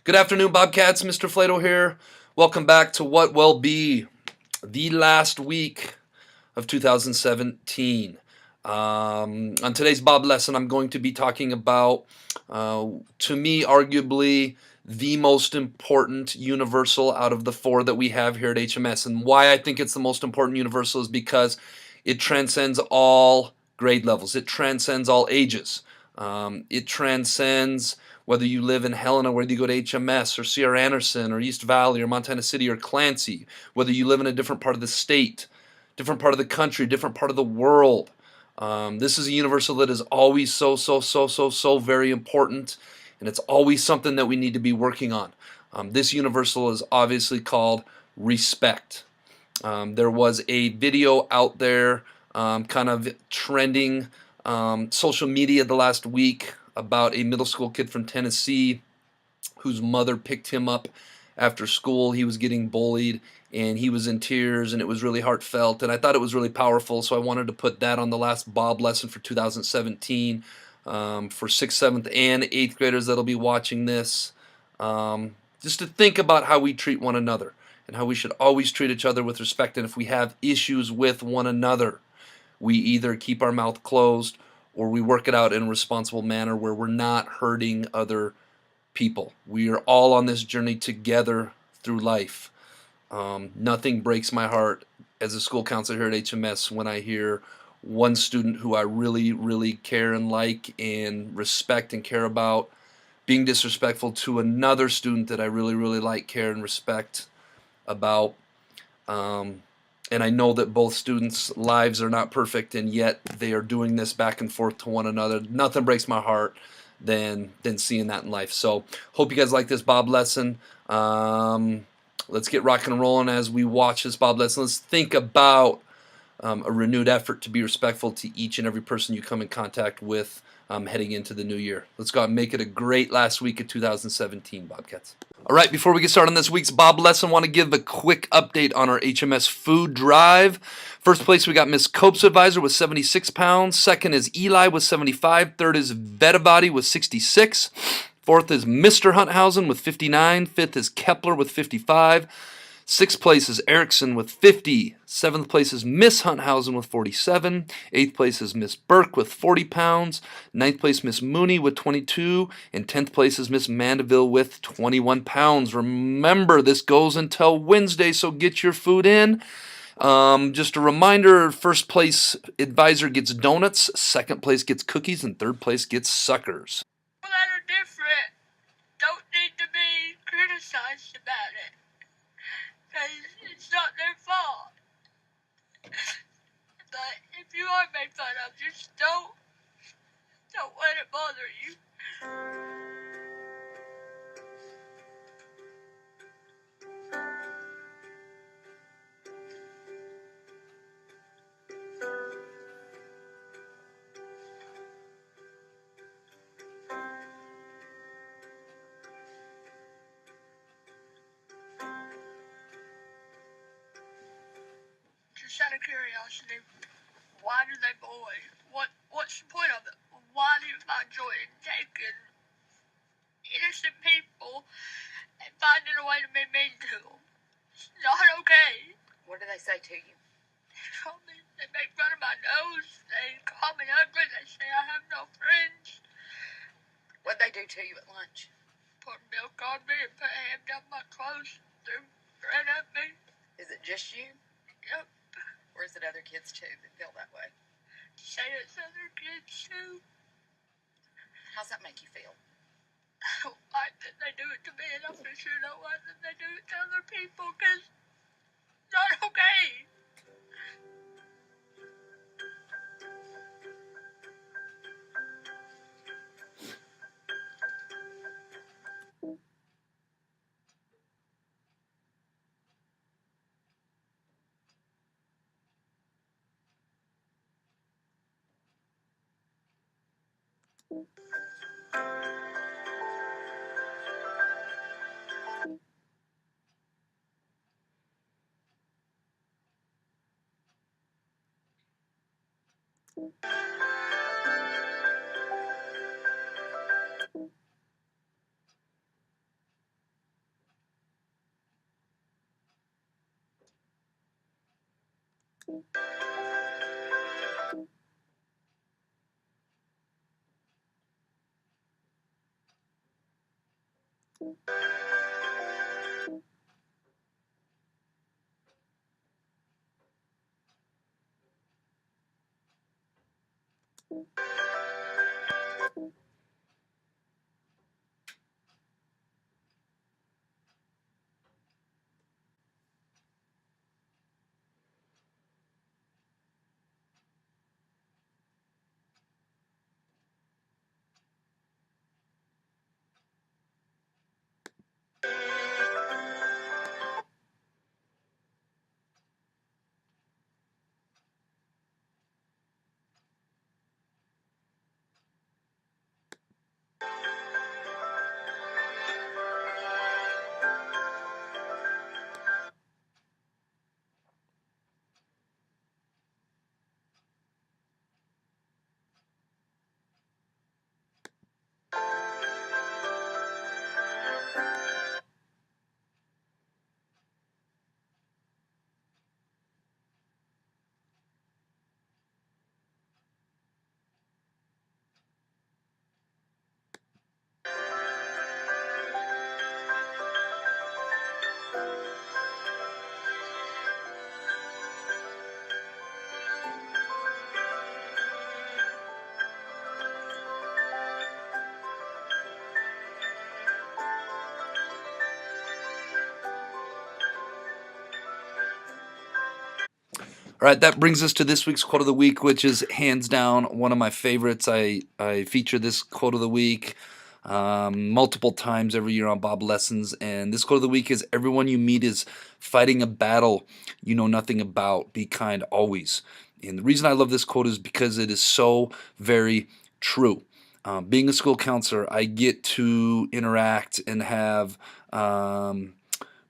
Good afternoon, Bobcats. Mr. Flato here. Welcome back to what will be the last week of 2017. On today's Bob lesson, I'm going to be talking about, to me, arguably the most important universal out of the four that we have here at HMS. And why I think it's the most important universal is because it transcends all grade levels. It transcends all ages. It transcends whether you live in Helena, whether you go to HMS or Sierra Anderson or East Valley or Montana City or Clancy, whether you live in a different part of the state, different part of the country, different part of the world. This is a universal that is always so very important, and it's always something that we need to be working on. This universal is obviously called respect. There was a video out there kind of trending social media the last week about a middle school kid from Tennessee whose mother picked him up after school. He was getting bullied and he was in tears, and it was really heartfelt, and I thought it was really powerful, so I wanted to put that on the last Bob lesson for 2017 for 6th, 7th, and 8th graders that'll be watching this, just to think about how we treat one another and how we should always treat each other with respect. And if we have issues with one another, we either keep our mouth closed or we work it out in a responsible manner where we're not hurting other people. We are all on this journey together through life. Nothing breaks my heart as a school counselor here at HMS when I hear one student who I really care and like and respect and care about being disrespectful to another student that I really like, care, and respect about. And I know that both students' lives are not perfect, and yet they are doing this back and forth to one another. Nothing breaks my heart than seeing that in life. So hope you guys like this Bob lesson. Let's get rocking and rolling as we watch this Bob lesson. Let's think about a renewed effort to be respectful to each and every person you come in contact with heading into the new year. Let's go out and make it a great last week of 2017, Bobcats. All right, before we get started on this week's Bob lesson, I want to give a quick update on our HMS food drive. First place, we got Miss Cope's Advisor with 76 pounds. Second is Eli with 75. Third is Vetabody with 66. Fourth is Mr. Hunthausen with 59. Fifth is Kepler with 55. Sixth place is Erickson with 50. Seventh place is Miss Hunthausen with 47. Eighth place is Miss Burke with 40 pounds. Ninth place, Miss Mooney with 22. And 10th place is Miss Mandeville with 21 pounds. Remember, this goes until Wednesday, so get your food in. Just a reminder, first place advisor gets donuts, second place gets cookies, and third place gets suckers. People that are different don't need to be criticized about it. Because it's not their fault. But if you are made fun of, just don't let it bother you. Just out of curiosity, why do they bully? What's the point of it? Why do you find joy in taking innocent people and finding a way to be mean to them? It's not okay. What do they say to you? They make fun of my nose. They call me ugly. They say I have no friends. What'd they do to you at lunch? Put milk on me and put a hand down my clothes. Threw bread at me. Is it just you? Yep. Or is it other kids too that feel that way? Say it's other kids too. How's that make you feel? I don't like that they do it to me, and I for sure don't like that they do it to other people, because it's not okay. All right, that brings us to this week's quote of the week, which is hands down one of my favorites. I feature this quote of the week multiple times every year on Bob Lessons. And this quote of the week is, everyone you meet is fighting a battle you know nothing about. Be kind always. And the reason I love this quote is because it is so very true. Being a school counselor, I get to interact and have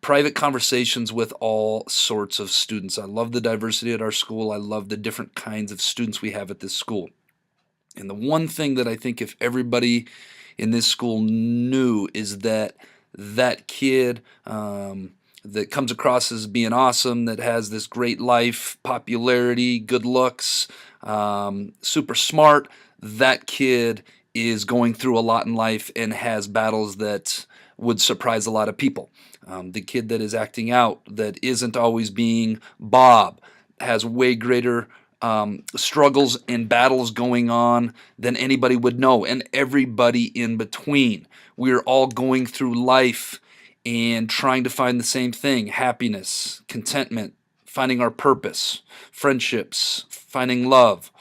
private conversations with all sorts of students. I love the diversity at our school. I love the different kinds of students we have at this school. And the one thing that I think if everybody in this school knew is that that kid that comes across as being awesome, that has this great life, popularity, good looks, super smart, that kid is going through a lot in life and has battles that would surprise a lot of people. The kid that is acting out, that isn't always being Bob, has way greater struggles and battles going on than anybody would know, and everybody in between. We're all going through life and trying to find the same thing: happiness, contentment, finding our purpose, friendships, finding love.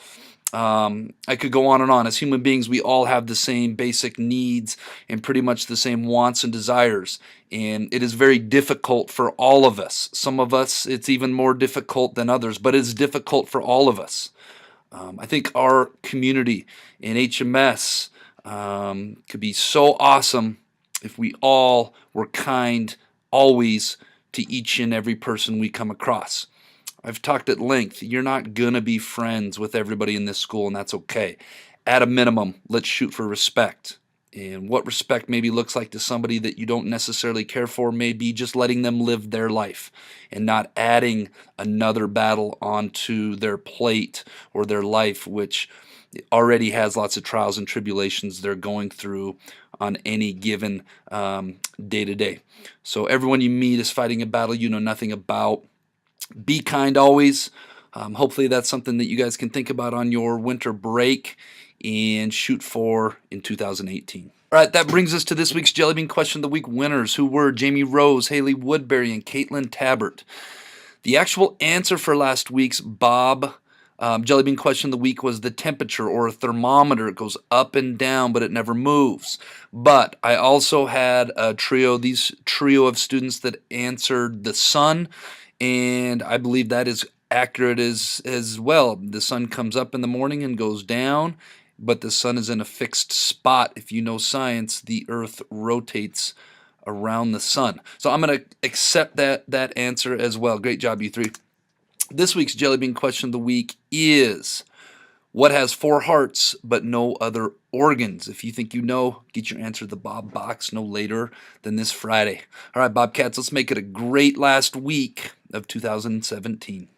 I could go on and on. As human beings, we all have the same basic needs and pretty much the same wants and desires. And it is very difficult for all of us. Some of us, it's even more difficult than others, but it's difficult for all of us. I think our community in HMS could be so awesome if we all were kind always to each and every person we come across. I've talked at length. You're not going to be friends with everybody in this school, and that's okay. At a minimum, let's shoot for respect. And what respect maybe looks like to somebody that you don't necessarily care for may be just letting them live their life and not adding another battle onto their plate or their life, which already has lots of trials and tribulations they're going through on any given day to day. So everyone you meet is fighting a battle you know nothing about. Be kind always. Hopefully that's something that you guys can think about on your winter break and shoot for in 2018. All right, that brings us to this week's Jellybean Question of the Week winners, who were Jamie Rose, Haley Woodbury, and Caitlin Tabbert. The actual answer for last week's Bob Jellybean Question of the Week was the temperature, or a thermometer. It goes up and down, but it never moves. But I also had a trio of students that answered the sun, and I believe that is accurate as well. The sun comes up in the morning and goes down, but the sun is in a fixed spot. If you know science, the earth rotates around the sun. So I'm going to accept that answer as well. Great job, you three. This week's Jellybean Question of the Week is, what has 4 hearts but no other organs? If you think you know, get your answer to the Bob box no later than this Friday. All right, Bobcats, let's make it a great last week of 2017.